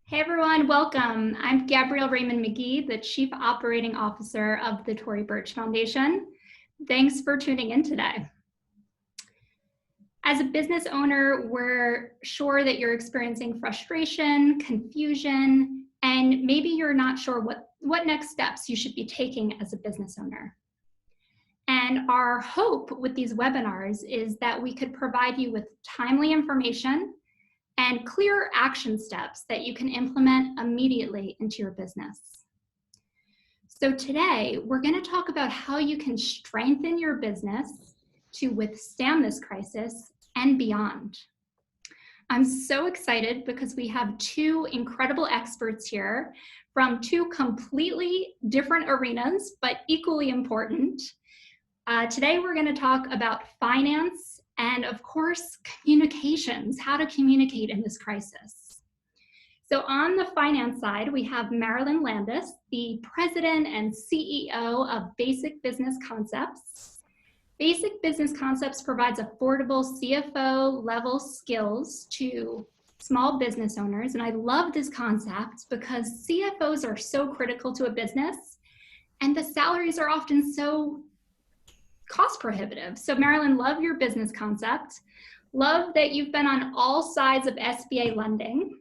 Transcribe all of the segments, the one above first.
Hey everyone, welcome. I'm Gabrielle Raymond McGee, the Chief Operating Officer of the Tory Burch Foundation. Thanks for tuning in today. As a business owner, we're sure that you're experiencing frustration, confusion, and maybe you're not sure what next steps you should be taking as a business owner. And our hope with these webinars is that we could provide you with timely information and clear action steps that you can implement immediately into your business. So today, we're going to talk about how you can strengthen your business to withstand this crisis and beyond. I'm so excited because we have two incredible experts here from two completely different arenas, but equally important. Today, we're going to talk about finance and, of course, communications, how to communicate in this crisis. So on the finance side, we have Marilyn Landis, the president and CEO of Basic Business Concepts. Basic Business Concepts provides affordable CFO-level skills to small business owners. And I love this concept because CFOs are so critical to a business, and the salaries are often so cost prohibitive. So Marilyn, love your business concept. Love that you've been on all sides of SBA lending.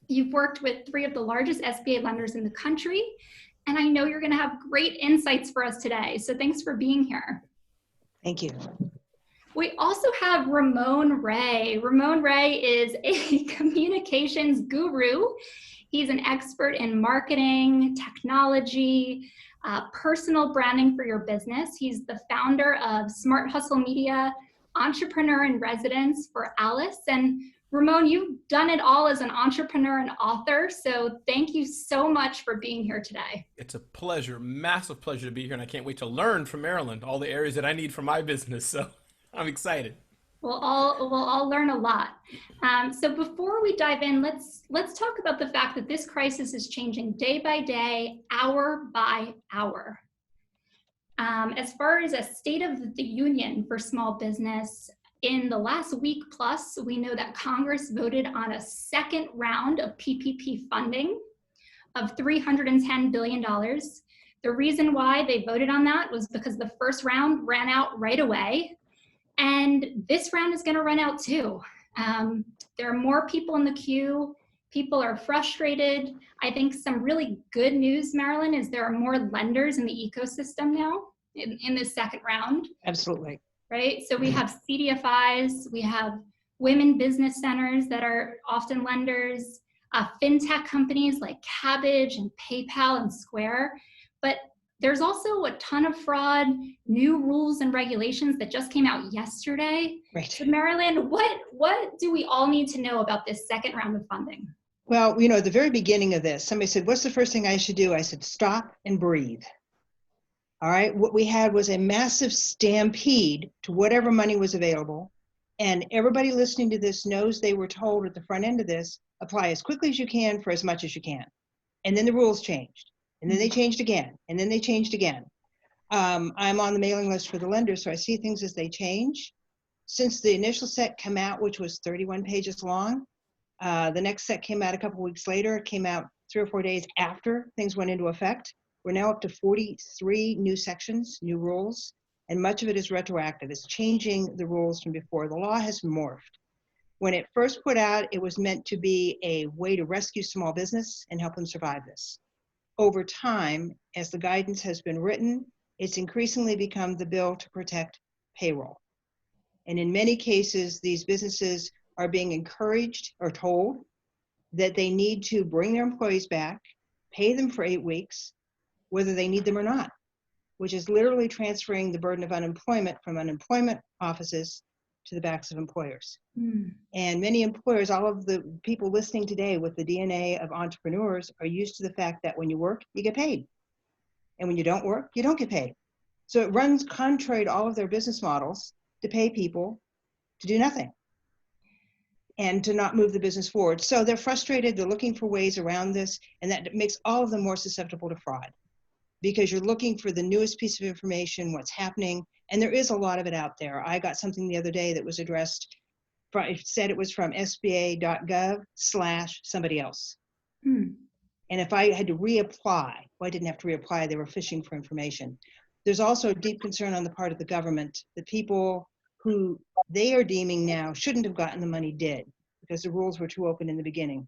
You've worked with 3 of the largest SBA lenders in the country, and I know you're going to have great insights for us today. So thanks for being here. Thank you. We also have Ramon Ray. Ramon Ray is a communications guru. He's an expert in marketing, technology, personal branding for your business. He's the founder of Smart Hustle Media, entrepreneur in residence for Alice. And Ramon, you've done it all as an entrepreneur and author. So thank you so much for being here today. It's a pleasure, massive pleasure to be here. And I can't wait to learn from Marilyn all the areas that I need for my business. So I'm excited. We'll all learn a lot. So before we dive in, let's talk about the fact that this crisis is changing day by day, hour by hour. As far as a state of the union for small business, in the last week plus, we know that Congress voted on a second round of PPP funding of $310 billion. The reason why they voted on that was because the first round ran out right away. And this round is going to run out too. There are more people in the queue. People are frustrated. I think some really good news, Marilyn, is there are more lenders in the ecosystem now in this second round. Absolutely. Right? So we have CDFIs, we have women business centers that are often lenders, fintech companies like Cabbage and PayPal and Square. But there's also a ton of fraud, new rules and regulations that just came out yesterday. Right. So Marilyn, what do we all need to know about this second round of funding? Well, you know, at the very beginning of this, somebody said, what's the first thing I should do? I said, stop and breathe. All right. What we had was a massive stampede to whatever money was available. And everybody listening to this knows they were told at the front end of this, apply as quickly as you can for as much as you can. And then the rules changed. And then they changed again, and then they changed again. I'm on the mailing list for the lenders, so I see things as they change. Since the initial set came out, which was 31 pages long, the next set came out a couple weeks later. It came out 3 or 4 days after things went into effect. We're now up to 43 new sections, new rules, and much of it is retroactive. It's changing the rules from before. The law has morphed. When it first put out, it was meant to be a way to rescue small business and help them survive this. Over time, as the guidance has been written, it's increasingly become the bill to protect payroll. And in many cases, these businesses are being encouraged or told that they need to bring their employees back, pay them for 8 weeks, whether they need them or not, which is literally transferring the burden of unemployment from unemployment offices to the backs of employers. And many employers, all of the people listening today with the DNA of entrepreneurs are used to the fact that when you work, you get paid. And when you don't work, you don't get paid. So it runs contrary to all of their business models to pay people to do nothing and to not move the business forward. So they're frustrated, they're looking for ways around this, and that makes all of them more susceptible to fraud because you're looking for the newest piece of information, what's happening, and there is a lot of it out there. I got something the other day that was addressed, it said it was from sba.gov/somebody else. Hmm. And if I had to reapply, well, I didn't have to reapply, they were fishing for information. There's also a deep concern on the part of the government. The people who they are deeming now shouldn't have gotten the money did, because the rules were too open in the beginning.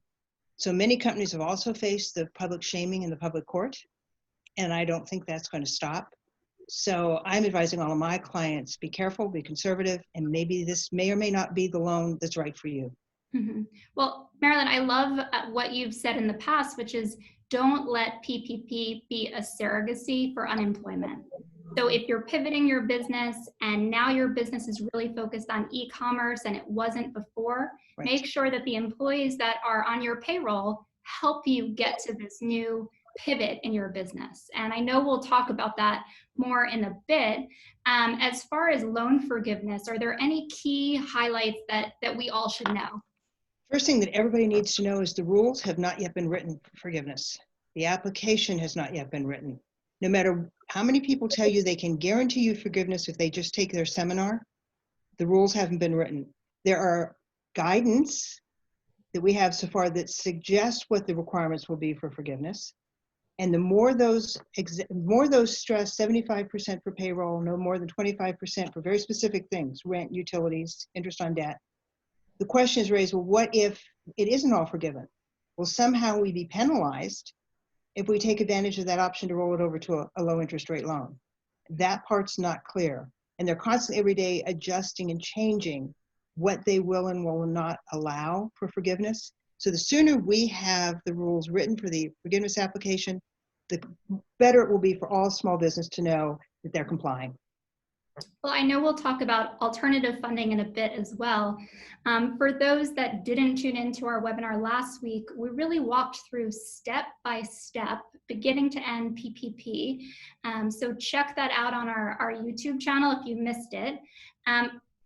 So many companies have also faced the public shaming in the public court, and I don't think that's going to stop. So I'm advising all of my clients, be careful, be conservative, and maybe this may or may not be the loan that's right for you. Mm-hmm. Well, Marilyn, I love what you've said in the past, which is don't let PPP be a surrogacy for unemployment. So if you're pivoting your business and now your business is really focused on e-commerce and it wasn't before, Right. make sure that the employees that are on your payroll help you get to this new pivot in your business. And I know we'll talk about that more in a bit. As far as loan forgiveness, are there any key highlights that we all should know? First thing that everybody needs to know is the rules have not yet been written for forgiveness. The application has not yet been written. No matter how many people tell you they can guarantee you forgiveness if they just take their seminar, the rules haven't been written. There are guidance that we have so far that suggest what the requirements will be for forgiveness. And the more those stress, 75% for payroll, no more than 25% for very specific things, rent, utilities, interest on debt. The question is raised, well, what if it isn't all forgiven? Will somehow we be penalized if we take advantage of that option to roll it over to a low interest rate loan? That part's not clear. And they're constantly every day adjusting and changing what they will and will not allow for forgiveness. So the sooner we have the rules written for the forgiveness application, the better it will be for all small business to know that they're complying. Well, I know we'll talk about alternative funding in a bit as well. For those that didn't tune into our webinar last week, we really walked through step by step, beginning to end PPP. So check that out on our YouTube channel if you missed it.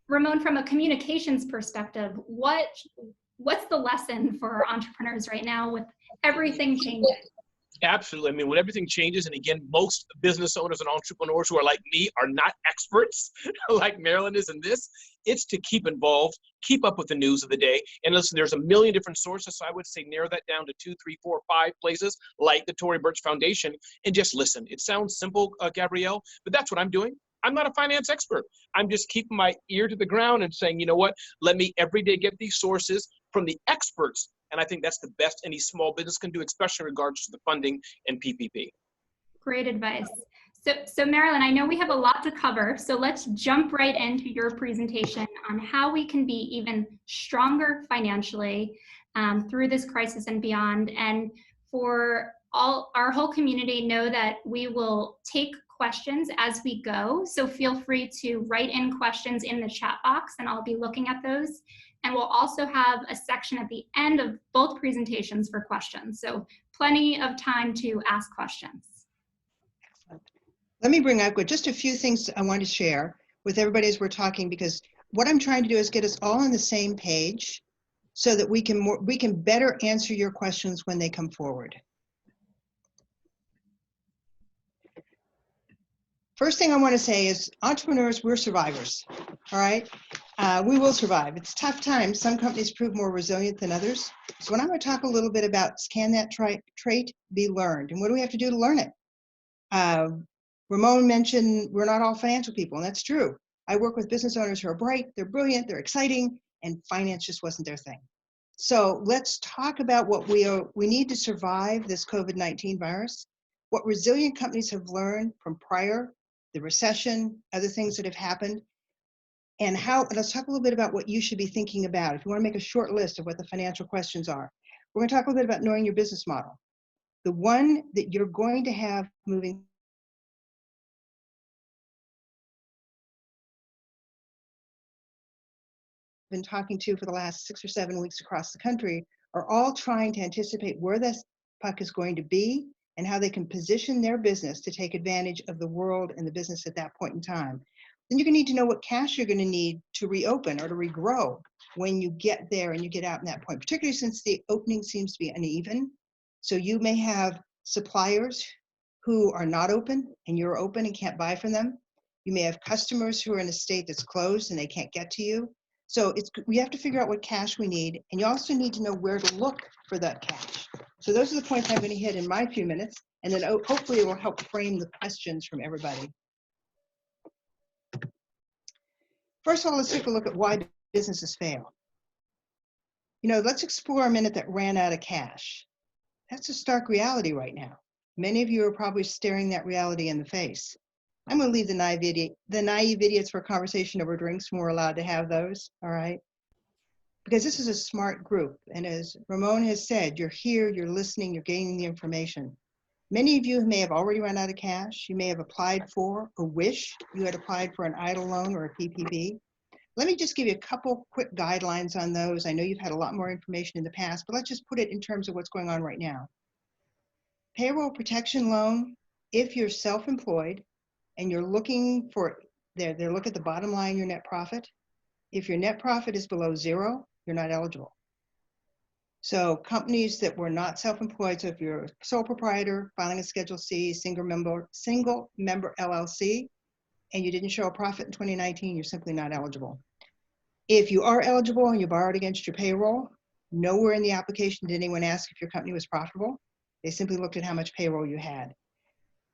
Ramon, from a communications perspective, what's the lesson for entrepreneurs right now with everything changing? Absolutely. I mean, when everything changes, and again, most business owners and entrepreneurs who are like me are not experts like Marilyn is in this. It's to keep involved, keep up with the news of the day. And listen, there's a million different sources. So I would say narrow that down to 2, 3, 4, 5 places like the Tory Burch Foundation and just listen. It sounds simple, Gabrielle, but that's what I'm doing. I'm not a finance expert. I'm just keeping my ear to the ground and saying, you know what, let me every day get these sources from the experts. And I think that's the best any small business can do, especially in regards to the funding and PPP. Great advice. So Marilyn, I know we have a lot to cover, so let's jump right into your presentation on how we can be even stronger financially through this crisis and beyond. And for our whole community, know that we will take questions as we go. So feel free to write in questions in the chat box and I'll be looking at those. And we'll also have a section at the end of both presentations for questions. So plenty of time to ask questions. Let me bring up just a few things I want to share with everybody as we're talking, because what I'm trying to do is get us all on the same page so that we can better answer your questions when they come forward. First thing I want to say is entrepreneurs, we're survivors, all right? We will survive. It's tough times. Some companies prove more resilient than others. So when I'm going to talk a little bit about can that trait be learned? And what do we have to do to learn it? Ramon mentioned we're not all financial people, and that's true. I work with business owners who are bright, they're brilliant, they're exciting, and finance just wasn't their thing. So let's talk about what we need to survive this COVID-19 virus, what resilient companies have learned from prior, the recession, other things that have happened, and let's talk a little bit about what you should be thinking about. If you want to make a short list of what the financial questions are, we're going to talk a little bit about knowing your business model. The one that you're going to have moving been talking to for the last 6 or 7 weeks across the country are all trying to anticipate where this puck is going to be and how they can position their business to take advantage of the world and the business at that point in time. Then you're going to need to know what cash you're going to need to reopen or to regrow when you get there and you get out in that point, particularly since the opening seems to be uneven. So you may have suppliers who are not open and you're open and can't buy from them. You may have customers who are in a state that's closed and they can't get to you. So we have to figure out what cash we need, and you also need to know where to look for that cash. So those are the points I'm going to hit in my few minutes, and then hopefully it will help frame the questions from everybody. First of all, let's take a look at why businesses fail. Let's explore a minute that ran out of cash. That's a stark reality right now. Many of you are probably staring that reality in the face. I'm going to leave the naive idiots for a conversation over drinks when we're allowed to have those, all right? Because this is a smart group. And as Ramon has said, you're here, you're listening, you're gaining the information. Many of you may have already run out of cash. You may have applied for or wish you had applied for an EIDL loan or a PPP. Let me just give you a couple quick guidelines on those. I know you've had a lot more information in the past, but let's just put it in terms of what's going on right now. Payroll protection loan, if you're self-employed and you're looking for, they look at the bottom line, your net profit. If your net profit is below 0, you're not eligible. So companies that were not self-employed, so if you're a sole proprietor, filing a Schedule C, single member LLC, and you didn't show a profit in 2019, you're simply not eligible. If you are eligible and you borrowed against your payroll, nowhere in the application did anyone ask if your company was profitable. They simply looked at how much payroll you had.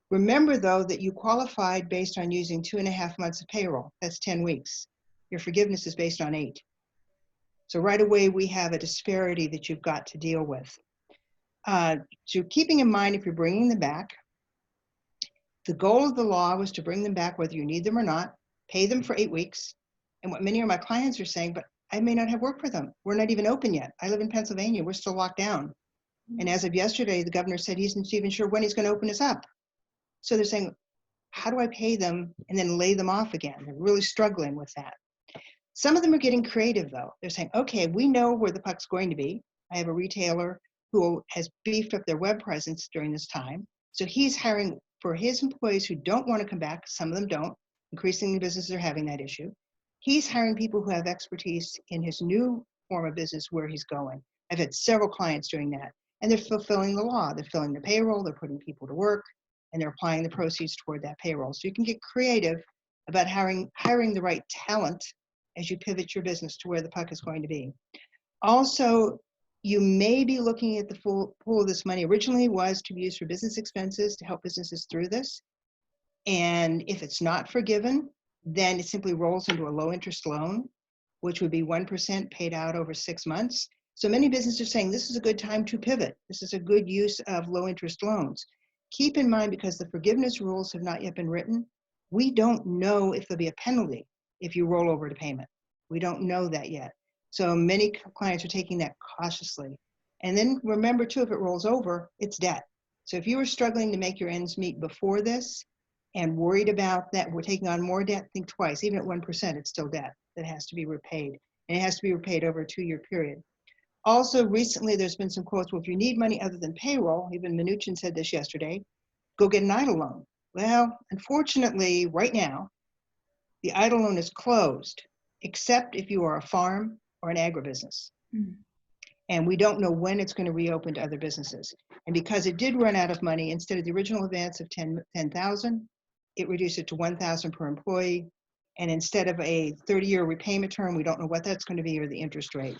Remember, though, that you qualified based on using 2.5 months of payroll. That's 10 weeks. Your forgiveness is based on 8. So right away, we have a disparity that you've got to deal with. So keeping in mind, if you're bringing them back, the goal of the law was to bring them back whether you need them or not, pay them for 8 weeks. And what many of my clients are saying, but I may not have work for them. We're not even open yet. I live in Pennsylvania. We're still locked down. And as of yesterday, the governor said he's not even sure when he's going to open us up. So they're saying, how do I pay them and then lay them off again? They're really struggling with that. Some of them are getting creative, though. They're saying, okay, we know where the puck's going to be. I have a retailer who has beefed up their web presence during this time. So he's hiring for his employees who don't want to come back. Some of them don't. Increasingly, businesses are having that issue. He's hiring people who have expertise in his new form of business where he's going. I've had several clients doing that. And they're fulfilling the law. They're filling the payroll, they're putting people to work, and they're applying the proceeds toward that payroll. So you can get creative about hiring the right talent as you pivot your business to where the puck is going to be. Also, you may be looking at the full pool of this money. Originally was to be used for business expenses to help businesses through this. And if it's not forgiven, then it simply rolls into a low interest loan, which would be 1% paid out over 6 months. So many businesses are saying this is a good time to pivot. This is a good use of low interest loans. Keep in mind, because the forgiveness rules have not yet been written, we don't know if there'll be a penalty if you roll over to payment. We don't know that yet. So many clients are taking that cautiously. And then remember too, if it rolls over, it's debt. So if you were struggling to make your ends meet before this and worried about that we're taking on more debt, think twice. Even at 1%, it's still debt that has to be repaid. And it has to be repaid over a 2-year period. Also, recently, there's been some quotes, well, if you need money other than payroll, even Mnuchin said this yesterday, go get an EIDL loan. Well, unfortunately, right now, the EIDL loan is closed, except if you are a farm or an agribusiness. Mm-hmm. And we don't know when it's going to reopen to other businesses. And because it did run out of money, instead of the original advance of $10,000, it reduced it to $1,000 per employee. And instead of a 30-year repayment term, we don't know what that's going to be or the interest rate.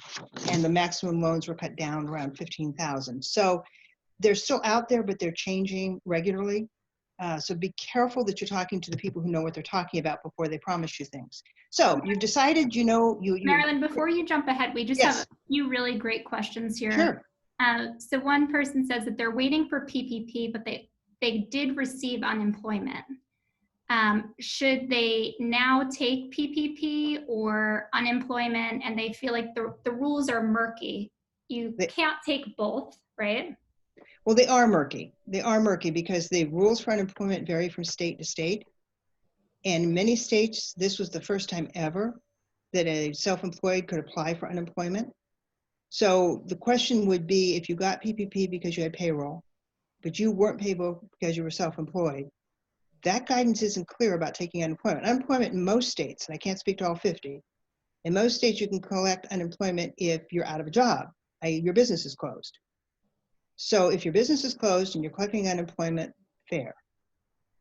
And the maximum loans were cut down around $15,000. So they're still out there, but they're changing regularly. So be careful that you're talking to the people who know what they're talking about before they promise you things. So you've decided, Marilyn, before you jump ahead, we just have a few really great questions here. Sure. So one person says that they're waiting for PPP, but they did receive unemployment. Should they now take PPP or unemployment, and they feel like the rules are murky? You can't take both, right? Well, they are murky. They are murky because the rules for unemployment vary from state to state. And in many states, this was the first time ever that a self-employed could apply for unemployment. So the question would be, if you got PPP because you had payroll, but you weren't payable because you were self-employed, that guidance isn't clear about taking unemployment. Unemployment in most states, and I can't speak to all 50, in most states you can collect unemployment if you're out of a job, i.e. your business is closed. So if your business is closed and you're collecting unemployment, fair.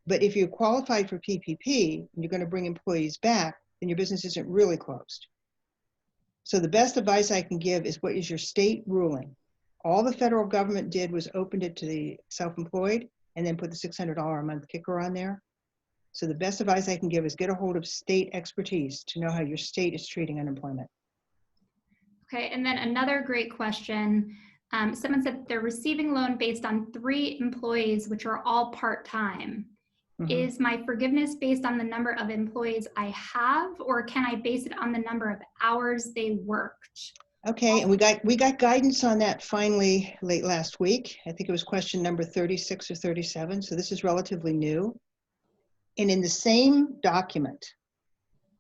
But if you're qualified for PPP and you're going to bring employees back, then your business isn't really closed. So the best advice I can give is, what is your state ruling? All the federal government did was opened it to the self-employed and then put the $600 a month kicker on there. So the best advice I can give is get a hold of state expertise to know how your state is treating unemployment. Okay, and then another great question. Someone said they're receiving loan based on 3 employees, which are all part-time. Is my forgiveness based on the number of employees I have, or can I base it on the number of hours they worked? Okay, and we got guidance on that finally late last week. I think it was question number 36 or 37, so this is relatively new. And in the same document,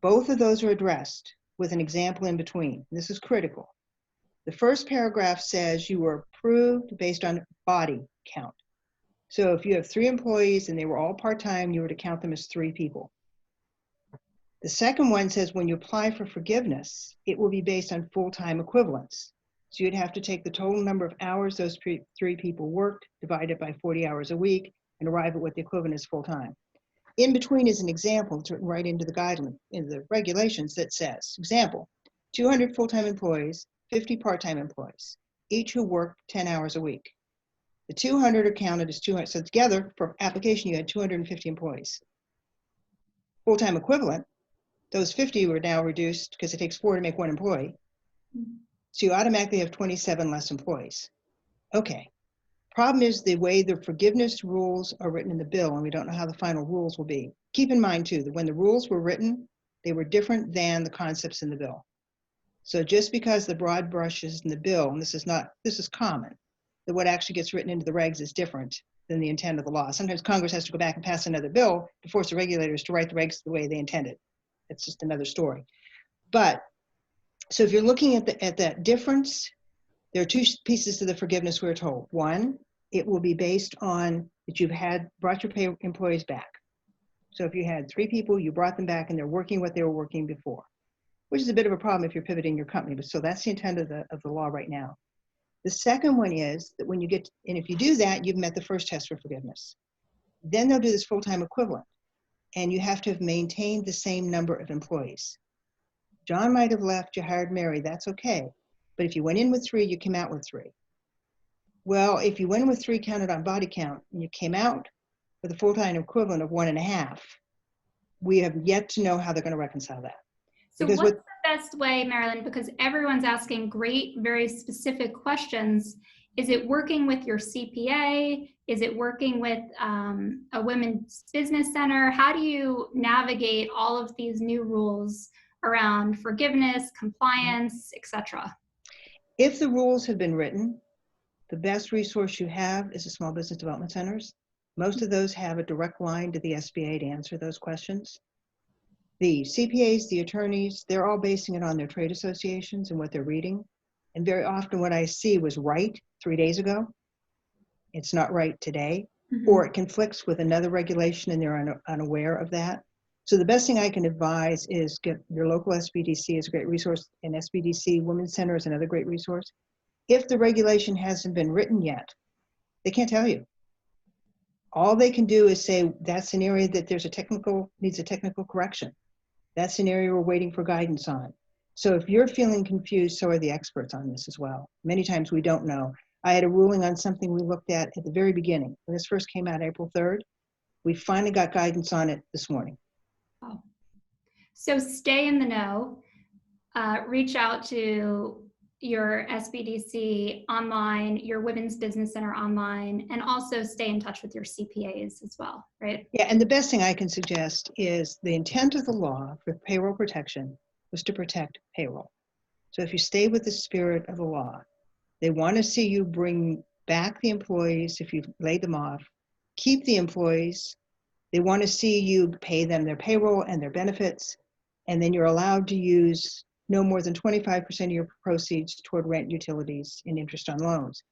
both of those are addressed with an example in between. This is critical. The first paragraph says you were approved based on body count. So if you have 3 employees and they were all part-time, you were to count them as 3 people. The second one says when you apply for forgiveness, it will be based on full-time equivalents. So you'd have to take the total number of hours those 3 people worked, divide it by 40 hours a week, and arrive at what the equivalent is full-time. In between is an example, it's written right into the guideline, in the regulations that says, example, 200 full-time employees, 50 part-time employees, each who work 10 hours a week. The 200 are counted as 200, so together for application you had 250 employees. Full-time equivalent, those 50 were now reduced because it takes 4 to make 1 employee. So you automatically have 27 less employees. Okay, problem is the way the forgiveness rules are written in the bill, and we don't know how the final rules will be. Keep in mind too, that when the rules were written, they were different than the concepts in the bill. So just because the broad brushes in the bill, and this is common, that what actually gets written into the regs is different than the intent of the law. Sometimes Congress has to go back and pass another bill to force the regulators to write the regs the way they intended. That's just another story. But, so if you're looking at that difference, there are 2 pieces to the forgiveness we're told. One, it will be based on that you've brought your employees back. So if you had 3 people, you brought them back and they're working what they were working before, which is a bit of a problem if you're pivoting your company. But so that's the intent of the law right now. The second one is that when you get, and if you do that, you've met the first test for forgiveness. Then they'll do this full-time equivalent, and you have to have maintained the same number of employees. John might have left, you hired Mary, that's okay. But if you went in with 3, you came out with 3. Well, if you went in with 3 counted on body count, and you came out with a full-time equivalent of 1.5, we have yet to know how they're going to reconcile that. So because what's the best way, Marilyn, because everyone's asking great, very specific questions. Is it working with your CPA? Is it working with a women's business center? How do you navigate all of these new rules around forgiveness, compliance, etc.? If the rules have been written, the best resource you have is the small business development centers. Most of those have a direct line to the SBA to answer those questions. The CPAs, the attorneys, they're all basing it on their trade associations and what they're reading. And very often what I see was right 3 days ago. It's not right today, or it conflicts with another regulation and they're unaware of that. So the best thing I can advise is get your local SBDC is a great resource, and SBDC Women's Center is another great resource. If the regulation hasn't been written yet, they can't tell you. All they can do is say that's an area that needs a technical correction. That's an area we're waiting for guidance on. So if you're feeling confused, so are the experts on this as well. Many times we don't know. I had a ruling on something we looked at the very beginning. When this first came out April 3rd, we finally got guidance on it this morning. Oh. So stay in the know, reach out to your SBDC online, your Women's Business Center online, and also stay in touch with your CPAs as well, right? Yeah, and the best thing I can suggest is the intent of the law for payroll protection was to protect payroll. So if you stay with the spirit of the law, they want to see you bring back the employees if you've laid them off, keep the employees. They want to see you pay them their payroll and their benefits, and then you're allowed to use no more than 25% of your proceeds toward rent, utilities, and interest on loans.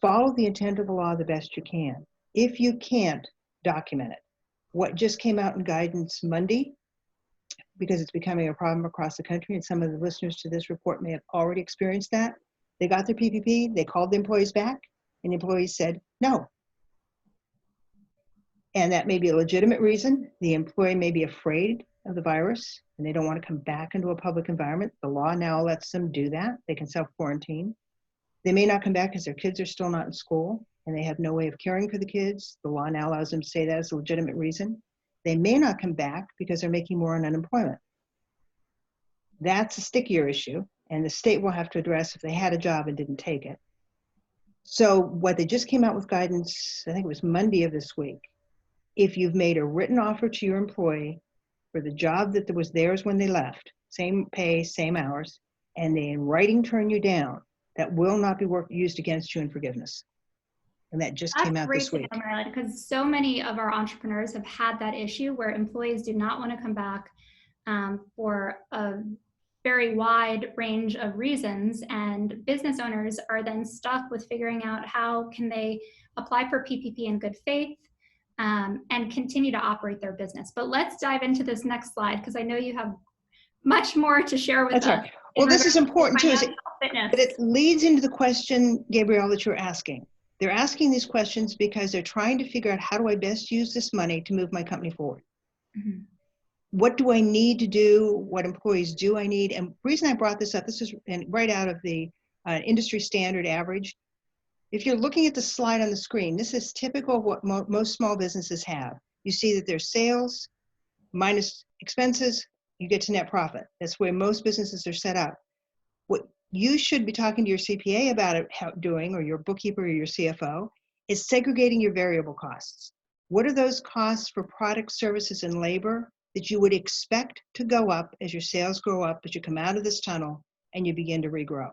Follow the intent of the law the best you can. If you can't, document it. What just came out in guidance Monday, because it's becoming a problem across the country, and some of the listeners to this report may have already experienced that, they got their PPP, they called the employees back, and the employees said no. And that may be a legitimate reason. The employee may be afraid of the virus and they don't want to come back into a public environment. The law now lets them do that. They can self-quarantine. They may not come back because their kids are still not in school and they have no way of caring for the kids. The law now allows them to say that as a legitimate reason. They may not come back because they're making more on unemployment. That's a stickier issue, and the state will have to address if they had a job and didn't take it. So what they just came out with guidance, I think it was Monday of this week. If you've made a written offer to your employee for the job that was theirs when they left, same pay, same hours, and they in writing turn you down, that will not be used against you in forgiveness. And that just came out this week. That's great to know, Marilyn, because so many of our entrepreneurs have had that issue where employees do not want to come back for a very wide range of reasons, and business owners are then stuck with figuring out how can they apply for PPP in good faith and continue to operate their business. But let's dive into this next slide, because I know you have much more to share with us. Right. Well, this is important too, but it leads into the question, Gabrielle, that you're asking. They're asking these questions because they're trying to figure out, how do I best use this money to move my company forward? Mm-hmm. What do I need to do? What employees do I need? And the reason I brought this up, this is right out of the industry standard average. If you're looking at the slide on the screen, this is typical of what most small businesses have. You see that their sales minus expenses, you get to net profit. That's the way most businesses are set up. What you should be talking to your CPA about doing, or your bookkeeper or your CFO, is segregating your variable costs. What are those costs for products, services, and labor that you would expect to go up as your sales grow up, as you come out of this tunnel and you begin to regrow?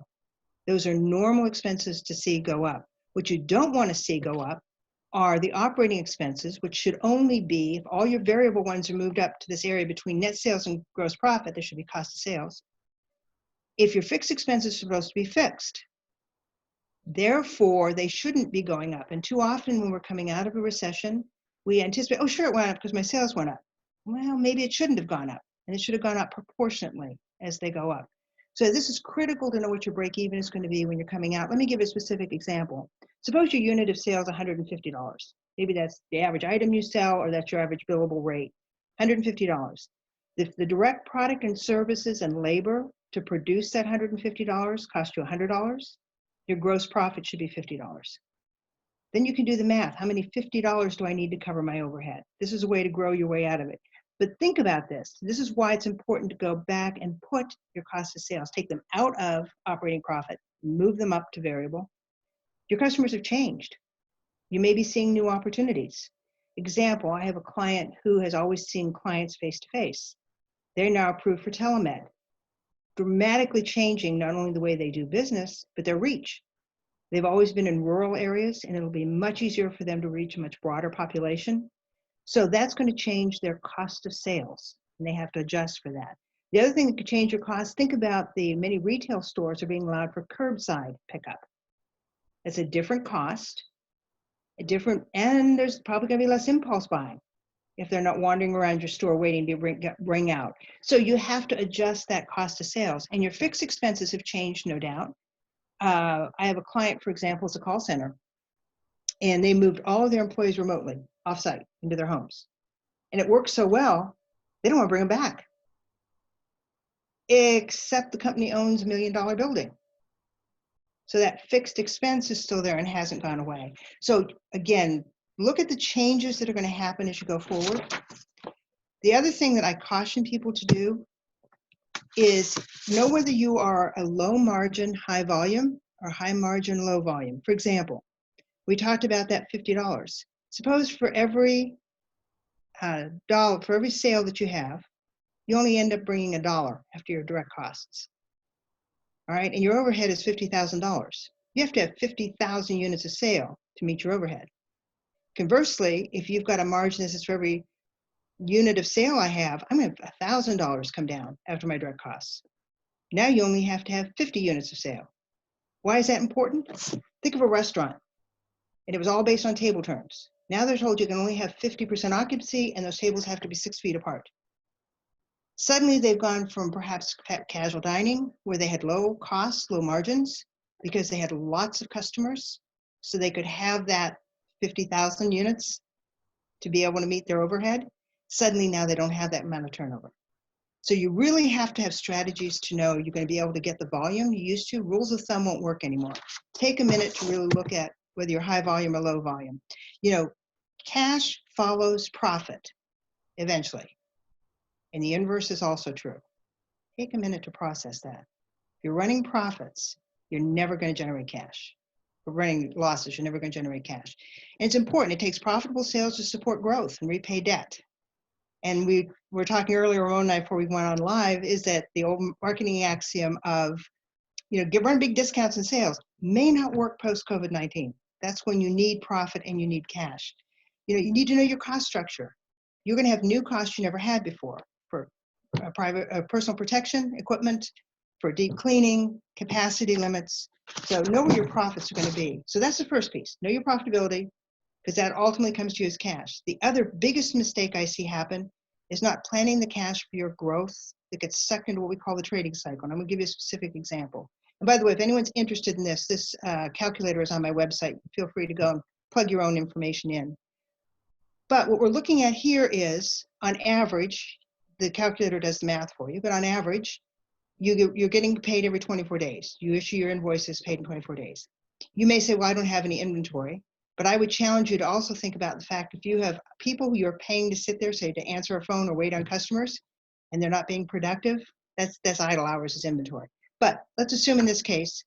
Those are normal expenses to see go up. What you don't want to see go up are the operating expenses, which should only be, if all your variable ones are moved up to this area between net sales and gross profit, there should be cost of sales. If your fixed expenses are supposed to be fixed, therefore they shouldn't be going up. And too often when we're coming out of a recession, we anticipate, oh sure, it went up because my sales went up. Well, maybe it shouldn't have gone up, and it should have gone up proportionately as they go up. So this is critical to know what your break even is going to be when you're coming out. Let me give a specific example. Suppose your unit of sales is $150. Maybe that's the average item you sell, or that's your average billable rate, $150. If the direct product and services and labor to produce that $150 cost you $100, your gross profit should be $50. Then you can do the math. How many $50 do I need to cover my overhead? This is a way to grow your way out of it. But think about this. This is why it's important to go back and put your cost of sales, take them out of operating profit, move them up to variable. Your customers have changed. You may be seeing new opportunities. Example, I have a client who has always seen clients face-to-face. They're now approved for telemed, dramatically changing not only the way they do business, but their reach. They've always been in rural areas, and it'll be much easier for them to reach a much broader population. So that's going to change their cost of sales, and they have to adjust for that. The other thing that could change your costs, think about the many retail stores are being allowed for curbside pickup. It's a different cost, and there's probably going to be less impulse buying if they're not wandering around your store waiting to bring out. So you have to adjust that cost of sales, and your fixed expenses have changed, no doubt. I have a client, for example, it's a call center, and they moved all of their employees remotely, offsite, into their homes. And it works so well, they don't want to bring them back. Except the company owns $1 million building. So that fixed expense is still there and hasn't gone away. So again, look at the changes that are going to happen as you go forward. The other thing that I caution people to do is know whether you are a low margin, high volume, or high margin, low volume. For example, we talked about that $50. Suppose for every dollar, for every sale that you have, you only end up bringing $1 after your direct costs. All right, and your overhead is $50,000. You have to have 50,000 units of sale to meet your overhead. Conversely, if you've got a margin that says for every unit of sale I have, I'm going to have $1,000 come down after my direct costs. Now you only have to have 50 units of sale. Why is that important? Think of a restaurant, and it was all based on table turns. Now they're told you can only have 50% occupancy, and those tables have to be 6 feet apart. Suddenly they've gone from perhaps casual dining, where they had low costs, low margins, because they had lots of customers, so they could have that 50,000 units to be able to meet their overhead. Suddenly now they don't have that amount of turnover. So you really have to have strategies to know you're going to be able to get the volume you used to. Rules of thumb won't work anymore. Take a minute to really look at whether you're high volume or low volume. You know, cash follows profit eventually. And the inverse is also true. Take a minute to process that. If you're running profits, you're never going to generate cash. If you're running losses, you're never going to generate cash. And it's important. It takes profitable sales to support growth and repay debt. And we were talking earlier, Ramon and I, before we went on live, is that the old marketing axiom of, run big discounts and sales may not work post-COVID-19. That's when you need profit and you need cash. You need to know your cost structure. You're going to have new costs you never had before for personal protection equipment, for deep cleaning, capacity limits. So know where your profits are going to be. So that's the first piece. Know your profitability, because that ultimately comes to you as cash. The other biggest mistake I see happen is not planning the cash for your growth that gets sucked into what we call the trading cycle. And I'm going to give you a specific example. And by the way, if anyone's interested in this calculator is on my website. Feel free to go and plug your own information in. But what we're looking at here is, on average, the calculator does the math for you, but on average, you're getting paid every 24 days. You issue your invoices paid in 24 days. You may say, well, I don't have any inventory. But I would challenge you to also think about the fact if you have people who you're paying to sit there, say to answer a phone or wait on customers, and they're not being productive, that's idle hours as inventory. But let's assume in this case,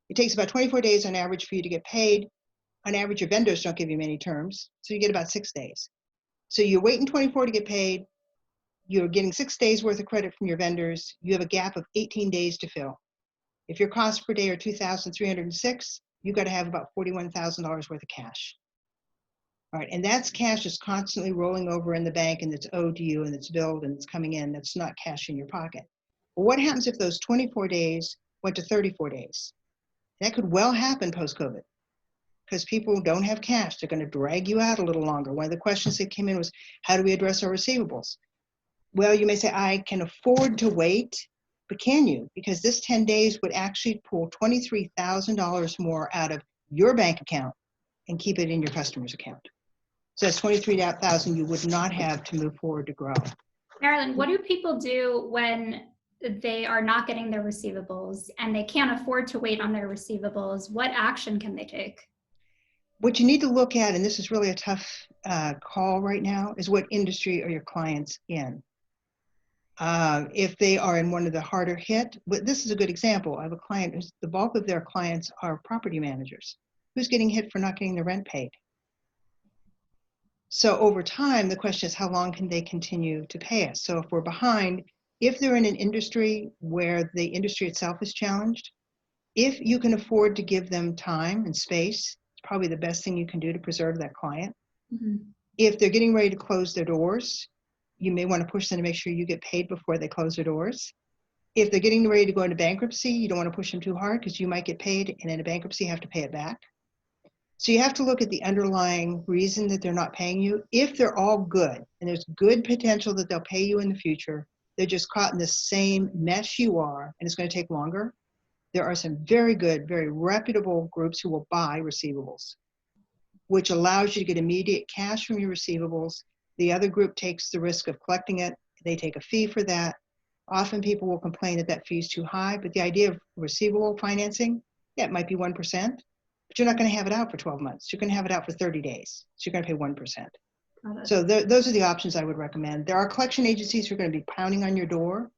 it takes about 24 days on average for you to get paid. On average, your vendors don't give you many terms, so you get about 6 days. So you're waiting 24 to get paid. You're getting 6 days worth of credit from your vendors. You have a gap of 18 days to fill. If your costs per day are $2,306, you've got to have about $41,000 worth of cash. All right, and that's cash that's constantly rolling over in the bank and that's owed to you and it's billed and it's coming in. That's not cash in your pocket. Well, what happens if those 24 days went to 34 days? That could well happen post-COVID because people don't have cash. They're going to drag you out a little longer. One of the questions that came in was, how do we address our receivables? Well, you may say, I can afford to wait. But can you? Because this 10 days would actually pull $23,000 more out of your bank account and keep it in your customer's account. So that's $23,000 you would not have to move forward to grow. Marilyn, what do people do when they are not getting their receivables and they can't afford to wait on their receivables? What action can they take? What you need to look at, and this is really a tough call right now, is what industry are your clients in? If they are in one of the harder hit, but this is a good example. I have a client who's the bulk of their clients are property managers. Who's getting hit for not getting the rent paid? So over time, the question is, how long can they continue to pay us? So if we're behind, if they're in an industry where the industry itself is challenged, if you can afford to give them time and space, it's probably the best thing you can do to preserve that client. Mm-hmm. If they're getting ready to close their doors, you may want to push them to make sure you get paid before they close their doors. If they're getting ready to go into bankruptcy, you don't want to push them too hard because you might get paid and in a bankruptcy have to pay it back. So you have to look at the underlying reason that they're not paying you. If they're all good and there's good potential that they'll pay you in the future, they're just caught in the same mess you are and it's going to take longer. There are some very good, very reputable groups who will buy receivables, which allows you to get immediate cash from your receivables. The other group takes the risk of collecting it. They take a fee for that. Often people will complain that that fee is too high, but the idea of receivable financing, yeah, it might be 1%, but you're not going to have it out for 12 months. You're going to have it out for 30 days. So you're going to pay 1%. So those are the options I would recommend. There are collection agencies who are going to be pounding on your door